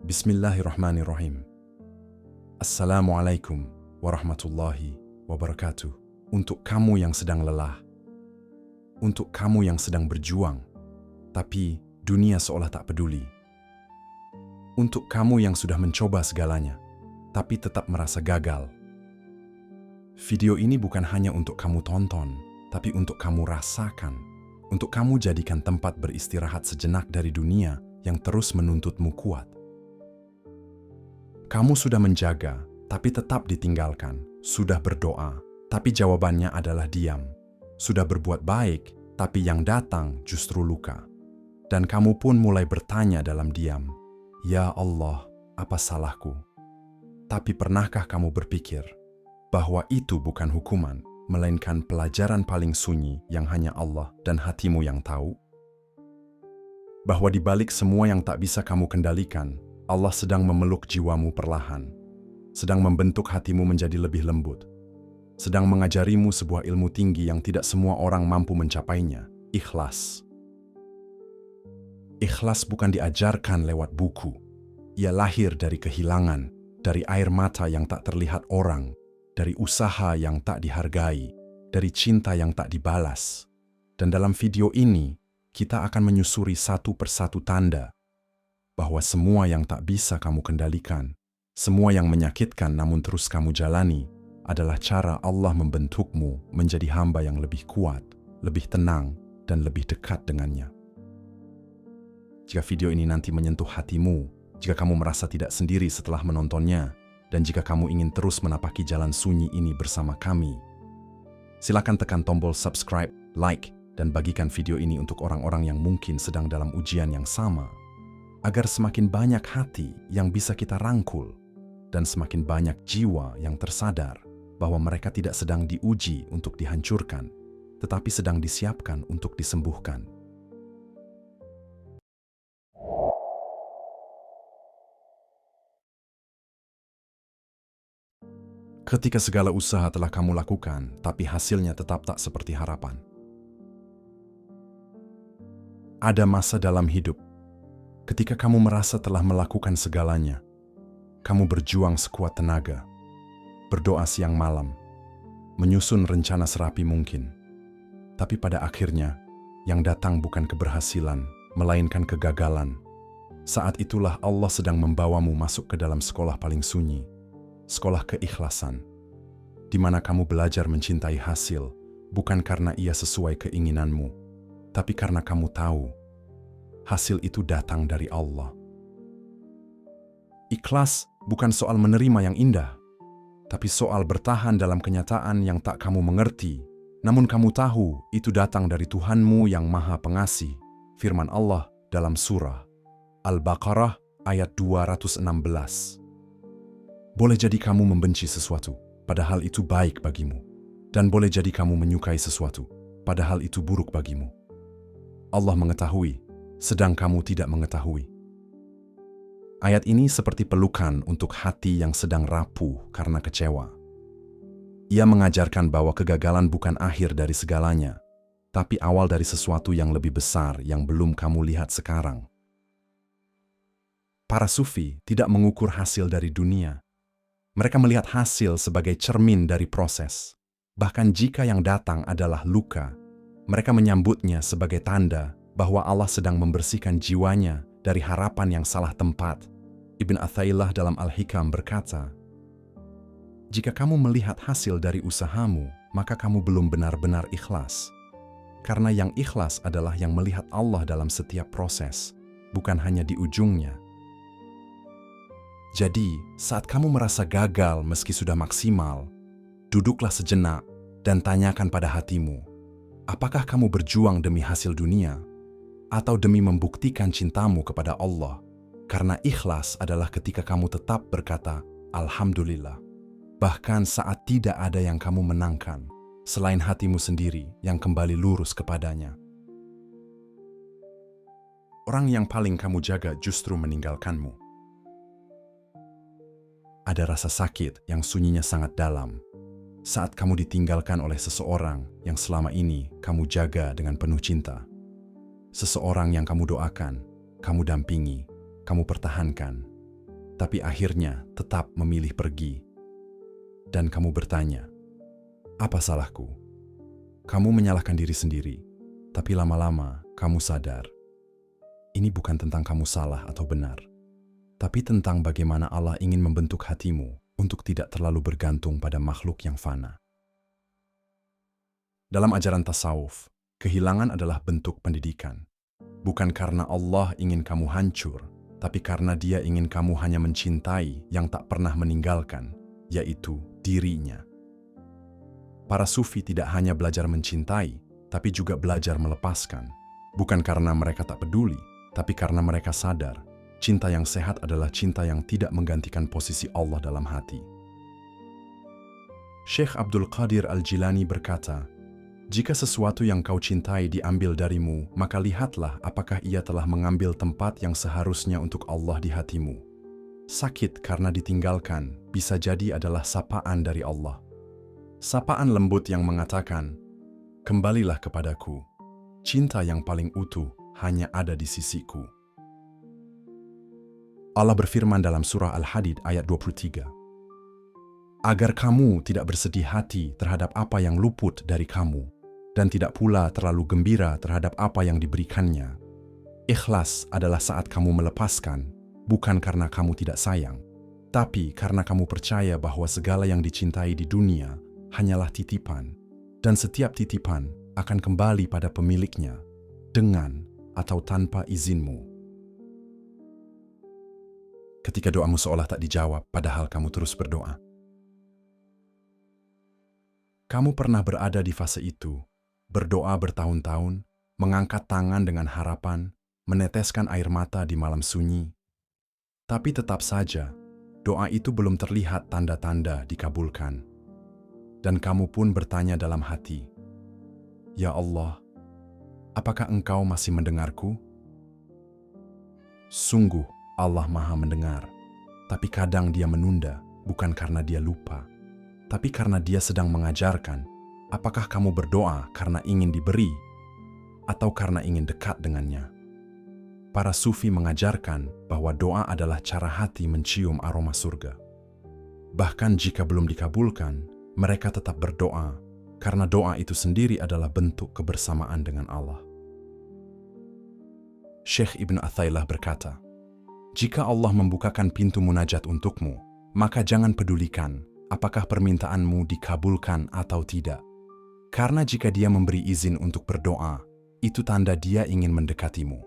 Bismillahirrahmanirrahim. Assalamualaikum warahmatullahi wabarakatuh. Untuk kamu yang sedang lelah, untuk kamu yang sedang berjuang, tapi dunia seolah tak peduli. Untuk kamu yang sudah mencoba segalanya, tapi tetap merasa gagal. Video ini bukan hanya untuk kamu tonton, tapi untuk kamu rasakan. Untuk kamu jadikan tempat beristirahat sejenak dari dunia yang terus menuntutmu kuat. Kamu sudah menjaga, tapi tetap ditinggalkan. Sudah berdoa, tapi jawabannya adalah diam. Sudah berbuat baik, tapi yang datang justru luka. Dan kamu pun mulai bertanya dalam diam, "Ya Allah, apa salahku?" Tapi pernahkah kamu berpikir bahwa itu bukan hukuman, melainkan pelajaran paling sunyi yang hanya Allah dan hatimu yang tahu? Bahwa di balik semua yang tak bisa kamu kendalikan, Allah sedang memeluk jiwamu perlahan, sedang membentuk hatimu menjadi lebih lembut, sedang mengajarimu sebuah ilmu tinggi yang tidak semua orang mampu mencapainya, ikhlas. Ikhlas bukan diajarkan lewat buku. Ia lahir dari kehilangan, dari air mata yang tak terlihat orang, dari usaha yang tak dihargai, dari cinta yang tak dibalas. Dan dalam video ini, kita akan menyusuri satu persatu tanda bahwa semua yang tak bisa kamu kendalikan, semua yang menyakitkan namun terus kamu jalani, adalah cara Allah membentukmu menjadi hamba yang lebih kuat, lebih tenang, dan lebih dekat dengannya. Jika video ini nanti menyentuh hatimu, jika kamu merasa tidak sendiri setelah menontonnya, dan jika kamu ingin terus menapaki jalan sunyi ini bersama kami, silakan tekan tombol subscribe, like, dan bagikan video ini untuk orang-orang yang mungkin sedang dalam ujian yang sama, agar semakin banyak hati yang bisa kita rangkul dan semakin banyak jiwa yang tersadar bahwa mereka tidak sedang diuji untuk dihancurkan, tetapi sedang disiapkan untuk disembuhkan. Ketika segala usaha telah kamu lakukan, tapi hasilnya tetap tak seperti harapan. Ada masa dalam hidup ketika kamu merasa telah melakukan segalanya, kamu berjuang sekuat tenaga, berdoa siang malam, menyusun rencana serapi mungkin. Tapi pada akhirnya, yang datang bukan keberhasilan, melainkan kegagalan. Saat itulah Allah sedang membawamu masuk ke dalam sekolah paling sunyi, sekolah keikhlasan, di mana kamu belajar mencintai hasil, bukan karena ia sesuai keinginanmu, tapi karena kamu tahu hasil itu datang dari Allah. Ikhlas bukan soal menerima yang indah, tapi soal bertahan dalam kenyataan yang tak kamu mengerti, namun kamu tahu itu datang dari Tuhanmu yang Maha Pengasih. Firman Allah dalam surah Al-Baqarah ayat 216. Boleh jadi kamu membenci sesuatu, padahal itu baik bagimu. Dan boleh jadi kamu menyukai sesuatu, padahal itu buruk bagimu. Allah mengetahui, sedang kamu tidak mengetahui. Ayat ini seperti pelukan untuk hati yang sedang rapuh karena kecewa. Ia mengajarkan bahwa kegagalan bukan akhir dari segalanya, tapi awal dari sesuatu yang lebih besar yang belum kamu lihat sekarang. Para sufi tidak mengukur hasil dari dunia. Mereka melihat hasil sebagai cermin dari proses. Bahkan jika yang datang adalah luka, mereka menyambutnya sebagai tanda bahwa Allah sedang membersihkan jiwanya dari harapan yang salah tempat. Ibn Athaillah dalam Al-Hikam berkata, "Jika kamu melihat hasil dari usahamu, maka kamu belum benar-benar ikhlas. Karena yang ikhlas adalah yang melihat Allah dalam setiap proses, bukan hanya di ujungnya." Jadi, saat kamu merasa gagal meski sudah maksimal, duduklah sejenak dan tanyakan pada hatimu, apakah kamu berjuang demi hasil dunia atau demi membuktikan cintamu kepada Allah? Karena ikhlas adalah ketika kamu tetap berkata, "Alhamdulillah." Bahkan saat tidak ada yang kamu menangkan, selain hatimu sendiri yang kembali lurus kepadanya. Orang yang paling kamu jaga justru meninggalkanmu. Ada rasa sakit yang sunyinya sangat dalam saat kamu ditinggalkan oleh seseorang yang selama ini kamu jaga dengan penuh cinta. Seseorang yang kamu doakan, kamu dampingi, kamu pertahankan, tapi akhirnya tetap memilih pergi. Dan kamu bertanya, apa salahku? Kamu menyalahkan diri sendiri, tapi lama-lama kamu sadar. Ini bukan tentang kamu salah atau benar, tapi tentang bagaimana Allah ingin membentuk hatimu untuk tidak terlalu bergantung pada makhluk yang fana. Dalam ajaran tasawuf, kehilangan adalah bentuk pendidikan. Bukan karena Allah ingin kamu hancur, tapi karena Dia ingin kamu hanya mencintai yang tak pernah meninggalkan, yaitu dirinya. Para sufi tidak hanya belajar mencintai, tapi juga belajar melepaskan. Bukan karena mereka tak peduli, tapi karena mereka sadar, cinta yang sehat adalah cinta yang tidak menggantikan posisi Allah dalam hati. Syekh Abdul Qadir Al-Jilani berkata, jika sesuatu yang kau cintai diambil darimu, maka lihatlah apakah ia telah mengambil tempat yang seharusnya untuk Allah di hatimu. Sakit karena ditinggalkan bisa jadi adalah sapaan dari Allah. Sapaan lembut yang mengatakan, kembalilah kepadaku, cinta yang paling utuh hanya ada di sisiku. Allah berfirman dalam surah Al-Hadid ayat 23, agar kamu tidak bersedih hati terhadap apa yang luput dari kamu, dan tidak pula terlalu gembira terhadap apa yang diberikannya. Ikhlas adalah saat kamu melepaskan, bukan karena kamu tidak sayang, tapi karena kamu percaya bahwa segala yang dicintai di dunia hanyalah titipan, dan setiap titipan akan kembali pada pemiliknya, dengan atau tanpa izinmu. Ketika doamu seolah tak dijawab, padahal kamu terus berdoa. Kamu pernah berada di fase itu, berdoa bertahun-tahun, mengangkat tangan dengan harapan, meneteskan air mata di malam sunyi. Tapi tetap saja, doa itu belum terlihat tanda-tanda dikabulkan. Dan kamu pun bertanya dalam hati, ya Allah, apakah Engkau masih mendengarku? Sungguh, Allah Maha mendengar, tapi kadang Dia menunda, bukan karena Dia lupa, tapi karena Dia sedang mengajarkan. Apakah kamu berdoa karena ingin diberi, atau karena ingin dekat dengannya? Para sufi mengajarkan bahwa doa adalah cara hati mencium aroma surga. Bahkan jika belum dikabulkan, mereka tetap berdoa, karena doa itu sendiri adalah bentuk kebersamaan dengan Allah. Syekh Ibn Athailah berkata, jika Allah membukakan pintu munajat untukmu, maka jangan pedulikan apakah permintaanmu dikabulkan atau tidak. Karena jika Dia memberi izin untuk berdoa, itu tanda Dia ingin mendekatimu.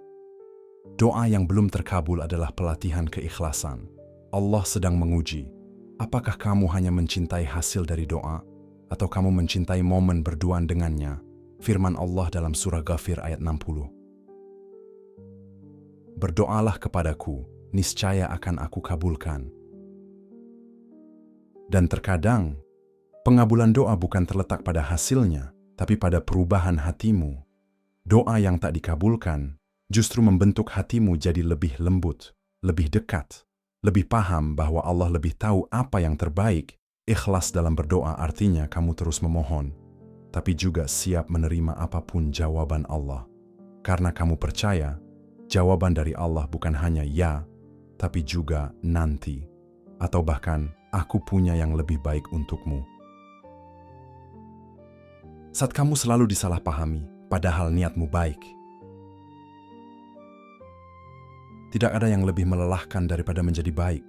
Doa yang belum terkabul adalah pelatihan keikhlasan. Allah sedang menguji, apakah kamu hanya mencintai hasil dari doa, atau kamu mencintai momen berduaan dengannya? Firman Allah dalam surah Ghafir ayat 60. Berdoalah kepadaku, niscaya akan aku kabulkan. Dan terkadang, pengabulan doa bukan terletak pada hasilnya, tapi pada perubahan hatimu. Doa yang tak dikabulkan justru membentuk hatimu jadi lebih lembut, lebih dekat, lebih paham bahwa Allah lebih tahu apa yang terbaik. Ikhlas dalam berdoa artinya kamu terus memohon, tapi juga siap menerima apapun jawaban Allah. Karena kamu percaya, jawaban dari Allah bukan hanya ya, tapi juga nanti, atau bahkan aku punya yang lebih baik untukmu. Saat kamu selalu disalahpahami, padahal niatmu baik. Tidak ada yang lebih melelahkan daripada menjadi baik,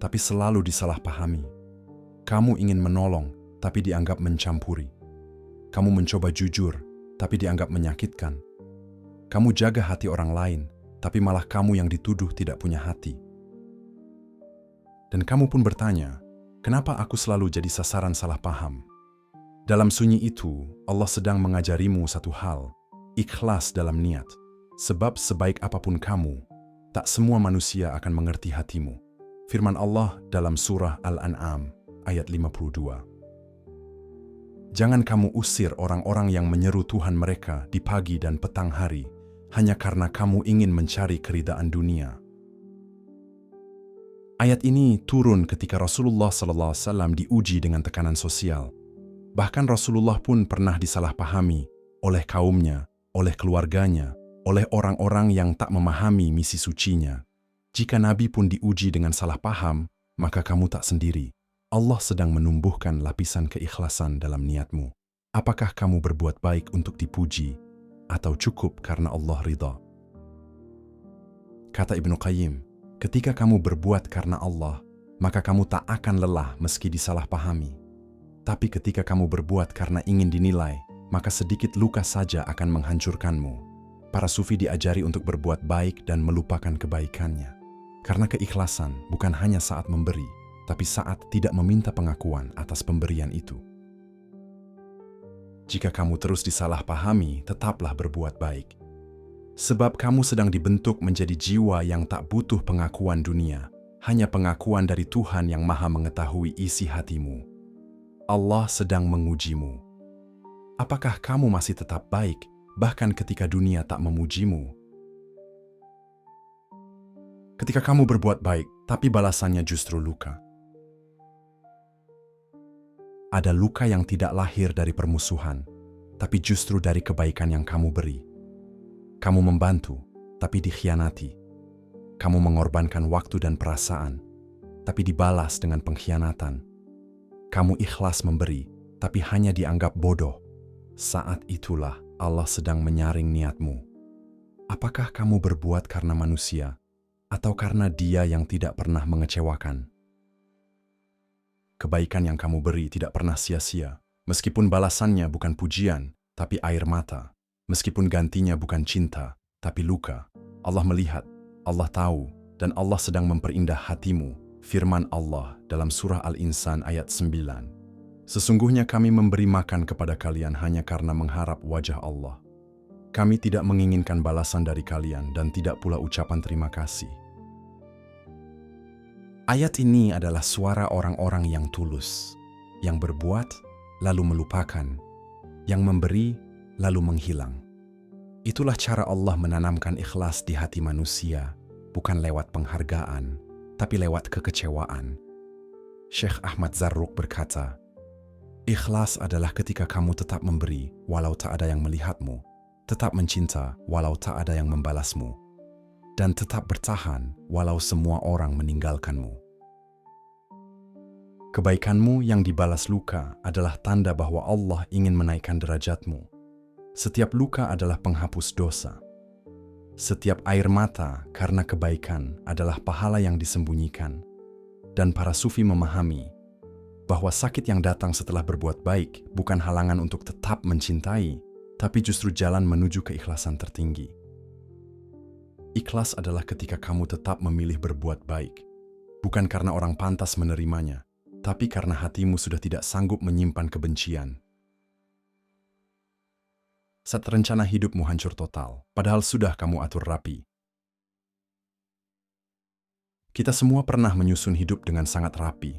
tapi selalu disalahpahami. Kamu ingin menolong, tapi dianggap mencampuri. Kamu mencoba jujur, tapi dianggap menyakitkan. Kamu jaga hati orang lain, tapi malah kamu yang dituduh tidak punya hati. Dan kamu pun bertanya, kenapa aku selalu jadi sasaran salah paham? Dalam sunyi itu, Allah sedang mengajarimu satu hal, ikhlas dalam niat. Sebab sebaik apapun kamu, tak semua manusia akan mengerti hatimu. Firman Allah dalam surah Al-An'am ayat 52. Jangan kamu usir orang-orang yang menyeru Tuhan mereka di pagi dan petang hari, hanya karena kamu ingin mencari keridaan dunia. Ayat ini turun ketika Rasulullah SAW diuji dengan tekanan sosial. Bahkan Rasulullah pun pernah disalahpahami oleh kaumnya, oleh keluarganya, oleh orang-orang yang tak memahami misi sucinya. Jika Nabi pun diuji dengan salah paham, maka kamu tak sendiri. Allah sedang menumbuhkan lapisan keikhlasan dalam niatmu. Apakah kamu berbuat baik untuk dipuji, atau cukup karena Allah ridha? Kata Ibnu Qayyim, ketika kamu berbuat karena Allah, maka kamu tak akan lelah meski disalahpahami. Tapi ketika kamu berbuat karena ingin dinilai, maka sedikit luka saja akan menghancurkanmu. Para sufi diajari untuk berbuat baik dan melupakan kebaikannya. Karena keikhlasan bukan hanya saat memberi, tapi saat tidak meminta pengakuan atas pemberian itu. Jika kamu terus disalahpahami, tetaplah berbuat baik. Sebab kamu sedang dibentuk menjadi jiwa yang tak butuh pengakuan dunia, hanya pengakuan dari Tuhan yang Maha mengetahui isi hatimu. Allah sedang mengujimu. Apakah kamu masih tetap baik, bahkan ketika dunia tak memujimu? Ketika kamu berbuat baik, tapi balasannya justru luka. Ada luka yang tidak lahir dari permusuhan, tapi justru dari kebaikan yang kamu beri. Kamu membantu, tapi dikhianati. Kamu mengorbankan waktu dan perasaan, tapi dibalas dengan pengkhianatan. Kamu ikhlas memberi, tapi hanya dianggap bodoh. Saat itulah Allah sedang menyaring niatmu. Apakah kamu berbuat karena manusia, atau karena Dia yang tidak pernah mengecewakan? Kebaikan yang kamu beri tidak pernah sia-sia, meskipun balasannya bukan pujian, tapi air mata. Meskipun gantinya bukan cinta, tapi luka. Allah melihat, Allah tahu, dan Allah sedang memperindah hatimu. Firman Allah dalam surah Al-Insan ayat 9. Sesungguhnya kami memberi makan kepada kalian hanya karena mengharap wajah Allah. Kami tidak menginginkan balasan dari kalian dan tidak pula ucapan terima kasih. Ayat ini adalah suara orang-orang yang tulus, yang berbuat lalu melupakan, yang memberi lalu menghilang. Itulah cara Allah menanamkan ikhlas di hati manusia, bukan lewat penghargaan, tapi lewat kekecewaan. Syekh Ahmad Zarruq berkata, ikhlas adalah ketika kamu tetap memberi walau tak ada yang melihatmu, tetap mencinta walau tak ada yang membalasmu, dan tetap bertahan walau semua orang meninggalkanmu. Kebaikanmu yang dibalas luka adalah tanda bahwa Allah ingin menaikkan derajatmu. Setiap luka adalah penghapus dosa. Setiap air mata karena kebaikan adalah pahala yang disembunyikan. Dan para sufi memahami bahwa sakit yang datang setelah berbuat baik bukan halangan untuk tetap mencintai, tapi justru jalan menuju keikhlasan tertinggi. Ikhlas adalah ketika kamu tetap memilih berbuat baik, bukan karena orang pantas menerimanya, tapi karena hatimu sudah tidak sanggup menyimpan kebencian. Saat rencana hidupmu hancur total, padahal sudah kamu atur rapi. Kita semua pernah menyusun hidup dengan sangat rapi.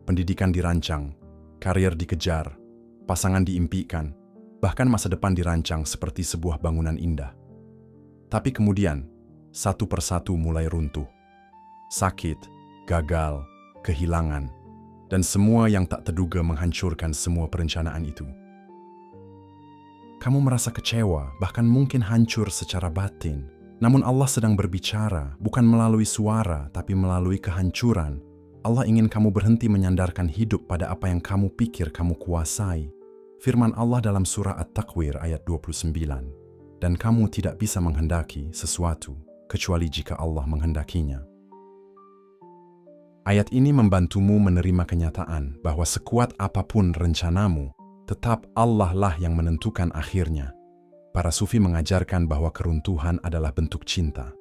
Pendidikan dirancang, karier dikejar, pasangan diimpikan, bahkan masa depan dirancang seperti sebuah bangunan indah. Tapi kemudian, satu persatu mulai runtuh. Sakit, gagal, kehilangan, dan semua yang tak terduga menghancurkan semua perencanaan itu. Kamu merasa kecewa, bahkan mungkin hancur secara batin. Namun Allah sedang berbicara, bukan melalui suara, tapi melalui kehancuran. Allah ingin kamu berhenti menyandarkan hidup pada apa yang kamu pikir kamu kuasai. Firman Allah dalam surah At-Takwir ayat 29. Dan kamu tidak bisa menghendaki sesuatu, kecuali jika Allah menghendakinya. Ayat ini membantumu menerima kenyataan bahwa sekuat apapun rencanamu, tetap Allah lah yang menentukan akhirnya. Para sufi mengajarkan bahwa keruntuhan adalah bentuk cinta.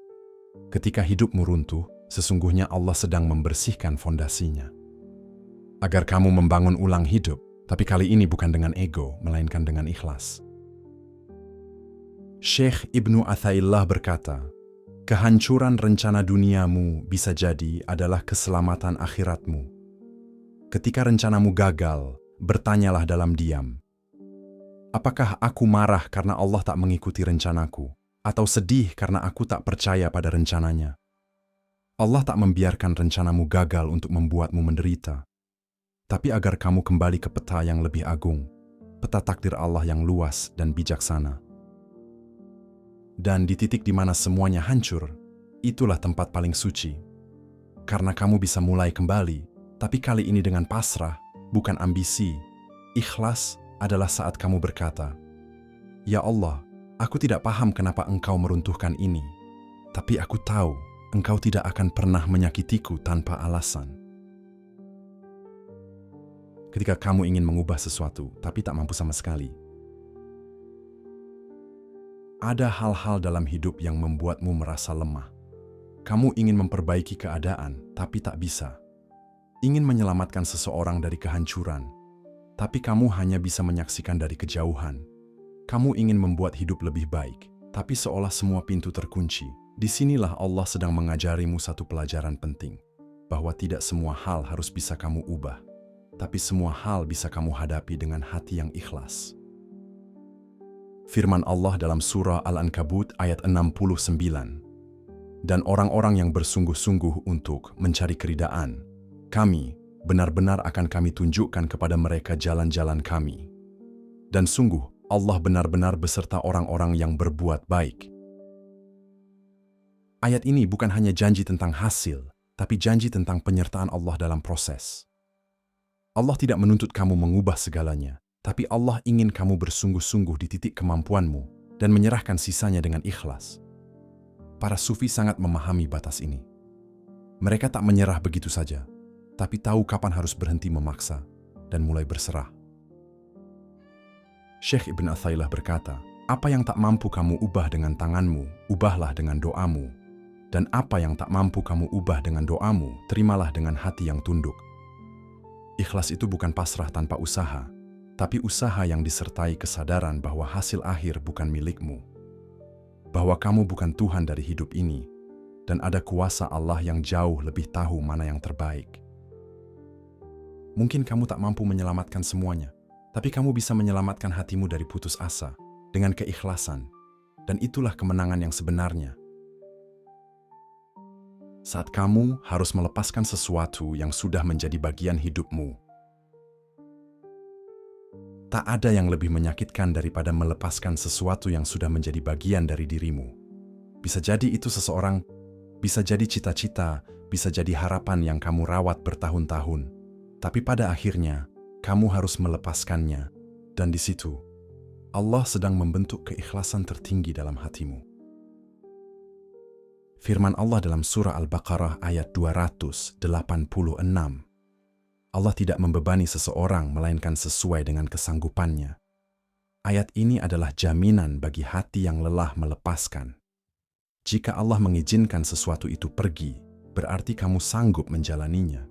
Ketika hidupmu runtuh, sesungguhnya Allah sedang membersihkan fondasinya. Agar kamu membangun ulang hidup, tapi kali ini bukan dengan ego, melainkan dengan ikhlas. Syekh Ibnu Athaillah berkata, kehancuran rencana duniamu bisa jadi adalah keselamatan akhiratmu. Ketika rencanamu gagal, bertanyalah dalam diam. Apakah aku marah karena Allah tak mengikuti rencanaku? Atau sedih karena aku tak percaya pada rencananya? Allah tak membiarkan rencanamu gagal untuk membuatmu menderita, tapi agar kamu kembali ke peta yang lebih agung, peta takdir Allah yang luas dan bijaksana. Dan di titik di mana semuanya hancur, itulah tempat paling suci. Karena kamu bisa mulai kembali, tapi kali ini dengan pasrah, bukan ambisi. Ikhlas adalah saat kamu berkata, "Ya Allah, aku tidak paham kenapa Engkau meruntuhkan ini, tapi aku tahu Engkau tidak akan pernah menyakitiku tanpa alasan." Ketika kamu ingin mengubah sesuatu, tapi tak mampu sama sekali. Ada hal-hal dalam hidup yang membuatmu merasa lemah. Kamu ingin memperbaiki keadaan, tapi tak bisa. Ingin menyelamatkan seseorang dari kehancuran, tapi kamu hanya bisa menyaksikan dari kejauhan. Kamu ingin membuat hidup lebih baik, tapi seolah semua pintu terkunci. Disinilah Allah sedang mengajarimu satu pelajaran penting, bahwa tidak semua hal harus bisa kamu ubah, tapi semua hal bisa kamu hadapi dengan hati yang ikhlas. Firman Allah dalam surah Al-Ankabut ayat 69. Dan orang-orang yang bersungguh-sungguh untuk mencari keridaan, kami benar-benar akan kami tunjukkan kepada mereka jalan-jalan kami. Dan sungguh, Allah benar-benar beserta orang-orang yang berbuat baik. Ayat ini bukan hanya janji tentang hasil, tapi janji tentang penyertaan Allah dalam proses. Allah tidak menuntut kamu mengubah segalanya, tapi Allah ingin kamu bersungguh-sungguh di titik kemampuanmu dan menyerahkan sisanya dengan ikhlas. Para sufi sangat memahami batas ini. Mereka tak menyerah begitu saja, tapi tahu kapan harus berhenti memaksa dan mulai berserah. Syekh Ibn Athailah berkata, "Apa yang tak mampu kamu ubah dengan tanganmu, ubahlah dengan doamu. Dan apa yang tak mampu kamu ubah dengan doamu, terimalah dengan hati yang tunduk." Ikhlas itu bukan pasrah tanpa usaha, tapi usaha yang disertai kesadaran bahwa hasil akhir bukan milikmu. Bahwa kamu bukan Tuhan dari hidup ini, dan ada kuasa Allah yang jauh lebih tahu mana yang terbaik. Mungkin kamu tak mampu menyelamatkan semuanya, tapi kamu bisa menyelamatkan hatimu dari putus asa dengan keikhlasan, dan itulah kemenangan yang sebenarnya. Saat kamu harus melepaskan sesuatu yang sudah menjadi bagian hidupmu, tak ada yang lebih menyakitkan daripada melepaskan sesuatu yang sudah menjadi bagian dari dirimu. Bisa jadi itu seseorang, bisa jadi cita-cita, bisa jadi harapan yang kamu rawat bertahun-tahun. Tapi pada akhirnya, kamu harus melepaskannya. Dan di situ, Allah sedang membentuk keikhlasan tertinggi dalam hatimu. Firman Allah dalam surah Al-Baqarah ayat 286. Allah tidak membebani seseorang melainkan sesuai dengan kesanggupannya. Ayat ini adalah jaminan bagi hati yang lelah melepaskan. Jika Allah mengizinkan sesuatu itu pergi, berarti kamu sanggup menjalaninya.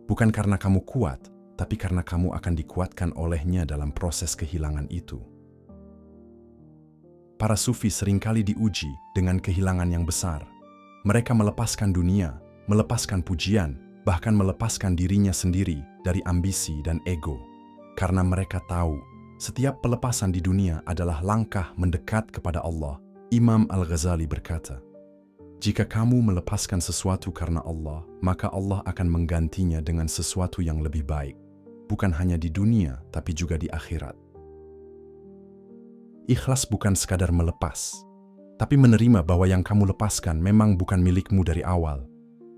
Bukan karena kamu kuat, tapi karena kamu akan dikuatkan olehnya dalam proses kehilangan itu. Para sufi seringkali diuji dengan kehilangan yang besar. Mereka melepaskan dunia, melepaskan pujian, bahkan melepaskan dirinya sendiri dari ambisi dan ego. Karena mereka tahu, setiap pelepasan di dunia adalah langkah mendekat kepada Allah. Imam Al-Ghazali berkata, "Jika kamu melepaskan sesuatu karena Allah, maka Allah akan menggantinya dengan sesuatu yang lebih baik. Bukan hanya di dunia, tapi juga di akhirat." Ikhlas bukan sekadar melepas, tapi menerima bahwa yang kamu lepaskan memang bukan milikmu dari awal.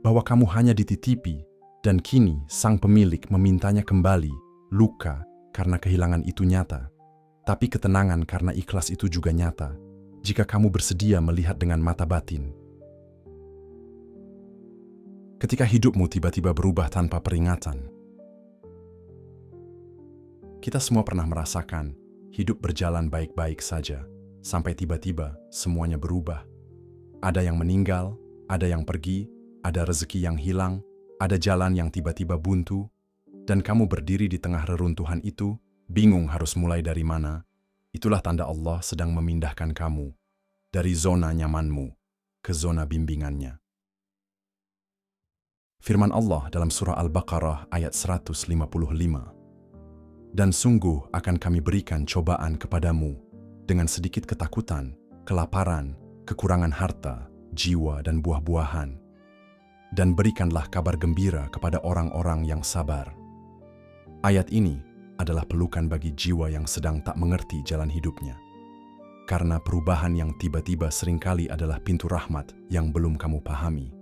Bahwa kamu hanya dititipi, dan kini sang pemilik memintanya kembali, luka karena kehilangan itu nyata, tapi ketenangan karena ikhlas itu juga nyata, jika kamu bersedia melihat dengan mata batin. Ketika hidupmu tiba-tiba berubah tanpa peringatan, kita semua pernah merasakan hidup berjalan baik-baik saja, sampai tiba-tiba semuanya berubah. Ada yang meninggal, ada yang pergi, ada rezeki yang hilang, ada jalan yang tiba-tiba buntu, dan kamu berdiri di tengah reruntuhan itu, bingung harus mulai dari mana. Itulah tanda Allah sedang memindahkan kamu dari zona nyamanmu ke zona bimbingannya. Firman Allah dalam surah Al-Baqarah ayat 155. "Dan sungguh akan kami berikan cobaan kepadamu dengan sedikit ketakutan, kelaparan, kekurangan harta, jiwa dan buah-buahan. Dan berikanlah kabar gembira kepada orang-orang yang sabar." Ayat ini adalah pelukan bagi jiwa yang sedang tak mengerti jalan hidupnya. karena perubahan yang tiba-tiba seringkali adalah pintu rahmat yang belum kamu pahami.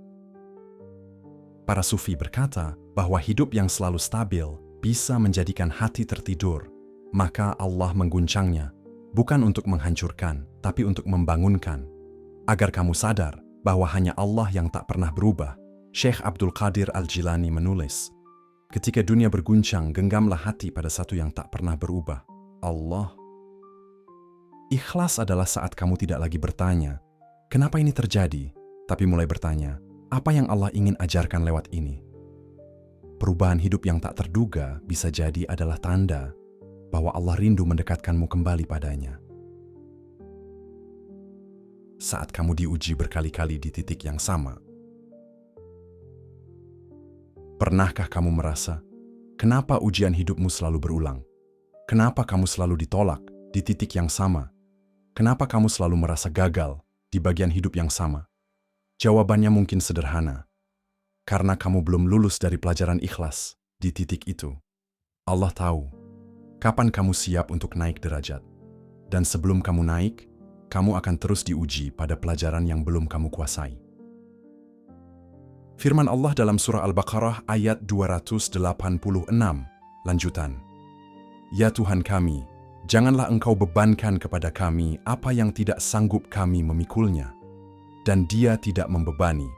Para sufi berkata bahwa hidup yang selalu stabil bisa menjadikan hati tertidur, maka Allah mengguncangnya, bukan untuk menghancurkan, tapi untuk membangunkan. Agar kamu sadar bahwa hanya Allah yang tak pernah berubah, Syekh Abdul Qadir Al-Jilani menulis, ketika dunia berguncang, genggamlah hati pada satu yang tak pernah berubah, Allah. Ikhlas adalah saat kamu tidak lagi bertanya, kenapa ini terjadi? Tapi mulai bertanya, apa yang Allah ingin ajarkan lewat ini? Perubahan hidup yang tak terduga bisa jadi adalah tanda bahwa Allah rindu mendekatkanmu kembali padanya. Saat kamu diuji berkali-kali di titik yang sama, pernahkah kamu merasa, kenapa ujian hidupmu selalu berulang? Kenapa kamu selalu ditolak di titik yang sama? Kenapa kamu selalu merasa gagal di bagian hidup yang sama? Jawabannya mungkin sederhana. Karena kamu belum lulus dari pelajaran ikhlas di titik itu. Allah tahu kapan kamu siap untuk naik derajat. Dan sebelum kamu naik, kamu akan terus diuji pada pelajaran yang belum kamu kuasai. Firman Allah dalam surah Al-Baqarah ayat 286, lanjutan. Ya Tuhan kami, janganlah Engkau bebankan kepada kami apa yang tidak sanggup kami memikulnya. Dan Dia tidak membebani,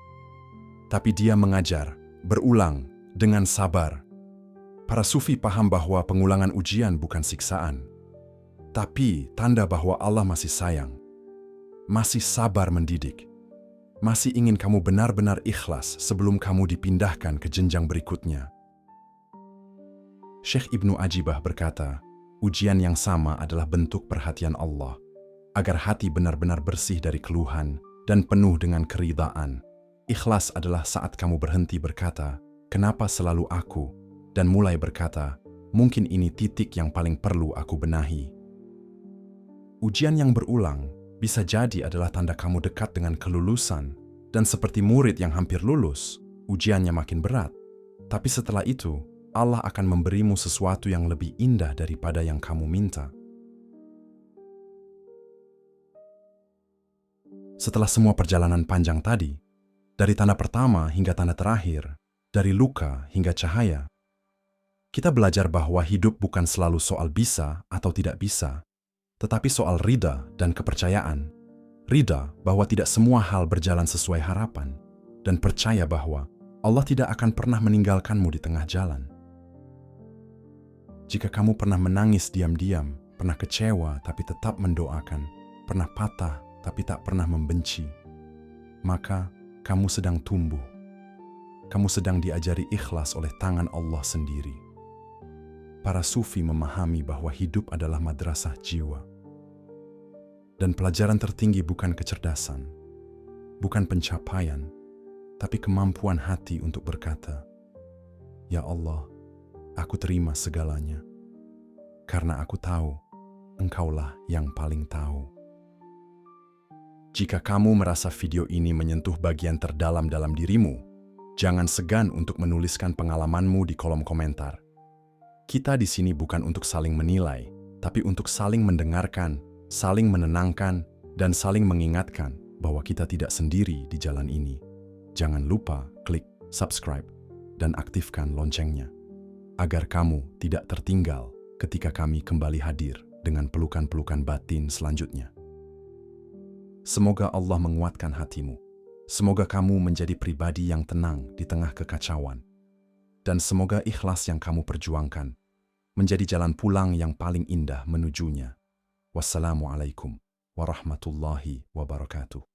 tapi Dia mengajar, berulang, dengan sabar. Para sufi paham bahwa pengulangan ujian bukan siksaan, tapi tanda bahwa Allah masih sayang, masih sabar mendidik, masih ingin kamu benar-benar ikhlas sebelum kamu dipindahkan ke jenjang berikutnya. Syekh Ibnu Ajibah berkata, ujian yang sama adalah bentuk perhatian Allah, agar hati benar-benar bersih dari keluhan dan penuh dengan keridaan. Ikhlas adalah saat kamu berhenti berkata, kenapa selalu aku? Dan mulai berkata, mungkin ini titik yang paling perlu aku benahi. Ujian yang berulang bisa jadi adalah tanda kamu dekat dengan kelulusan, dan seperti murid yang hampir lulus, ujiannya makin berat. Tapi setelah itu, Allah akan memberimu sesuatu yang lebih indah daripada yang kamu minta. Setelah semua perjalanan panjang tadi, dari tanda pertama hingga tanda terakhir, dari luka hingga cahaya, kita belajar bahwa hidup bukan selalu soal bisa atau tidak bisa, tetapi soal ridha dan kepercayaan. Ridha bahwa tidak semua hal berjalan sesuai harapan, dan percaya bahwa Allah tidak akan pernah meninggalkanmu di tengah jalan. Jika kamu pernah menangis diam-diam, pernah kecewa tapi tetap mendoakan, pernah patah tapi tak pernah membenci, maka kamu sedang tumbuh. Kamu sedang diajari ikhlas oleh tangan Allah sendiri. Para sufi memahami bahwa hidup adalah madrasah jiwa. Dan pelajaran tertinggi bukan kecerdasan, bukan pencapaian, tapi kemampuan hati untuk berkata, Ya Allah, aku terima segalanya, karena aku tahu Engkaulah yang paling tahu. Jika kamu merasa video ini menyentuh bagian terdalam dalam dirimu, jangan segan untuk menuliskan pengalamanmu di kolom komentar. Kita di sini bukan untuk saling menilai, tapi untuk saling mendengarkan, saling menenangkan, dan saling mengingatkan bahwa kita tidak sendiri di jalan ini. Jangan lupa klik subscribe dan aktifkan loncengnya, agar kamu tidak tertinggal ketika kami kembali hadir dengan pelukan-pelukan batin selanjutnya. Semoga Allah menguatkan hatimu. Semoga kamu menjadi pribadi yang tenang di tengah kekacauan. Dan semoga ikhlas yang kamu perjuangkan menjadi jalan pulang yang paling indah menujunya. Wassalamualaikum warahmatullahi wabarakatuh.